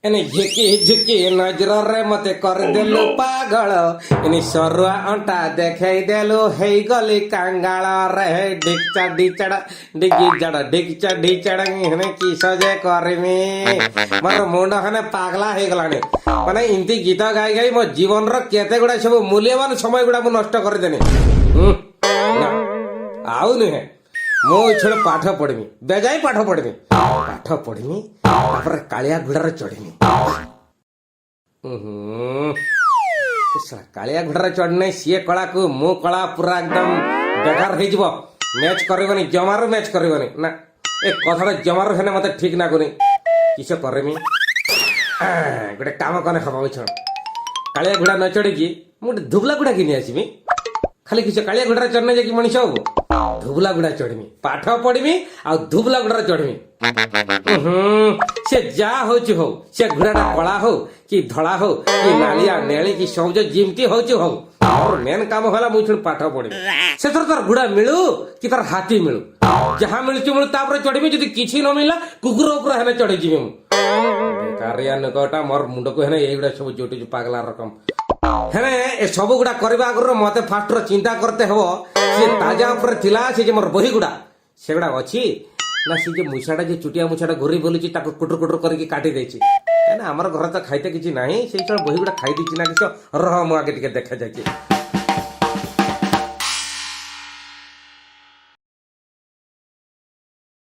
एने झुकी झुकी नजर रे मते कर देलु पागल एने सरुआ अंटा देखाई देलु हे गली कांगाल रे डिकचा डिचड़ डिगी जड़ डिकचा डिचड़ हने किस जे करमी मोर मुंड हने पागला हे गलानी माने इंती गीत गाई गाई मो जीवन रो केते गुडा सब मूल्यवान समय गुडा मु नष्ट कर देनी ना आउ नुहे मो छड़ पाठ पढ़मी बेजाई पाठ पढ़मी पाठ पढ़मी तापर कालिया घोड़ार चढ़मी कालिया घोड़ार चढ़ने सी कला को मो कला पूरा एकदम बेकार हो मैच करबनी जमार मैच करबनी ना ए कथा जमार हेने मते ठीक ना गुनी किस करमी गोटे काम कने हबा छ कालिया घोड़ा न चढ़ी मु धुबला घोड़ा किनी आसीमी खाली किस कालिया घोड़ार चढ़ने जाकि मनीष हबो धुबला गुड़ा चढ़मी पाठ पढ़मी आ धुबला गुड़ा चढ़मी से जा होची हो से घोड़ाटा कला हो कि धड़ा हो कि नालिया नेली कि सबज जिमती होची हो और मेन काम होला मुई छुण पाठ पढ़मी से तोर घोड़ा मिलू कि तार हाथी मिलू जहां मिलुची मिलू तापर चढ़मी जदी किछि न मिलला कुकुर ऊपर हेने चढ़ी जिमी मु बेकारिया नकटा मोर मुंड को हेने एगुडा सब जोटी पागला रकम हेने ए सब गुड़ा करबा आगर मते फास्ट रो चिंता करते हो से ताजा ऊपर थिला से जे मोर बही गुड़ा सेगुड़ा अछि ना से जे मुछाडा जे चुटिया मुछाडा घोरी बोलुची ताको कुटर कुटर करके काटी देछि ना हमर घर त खाइते किछि नाही सेई चल बही गुड़ा खाइ दिछि ना किछ रह मु आगे टिके देखा जाछि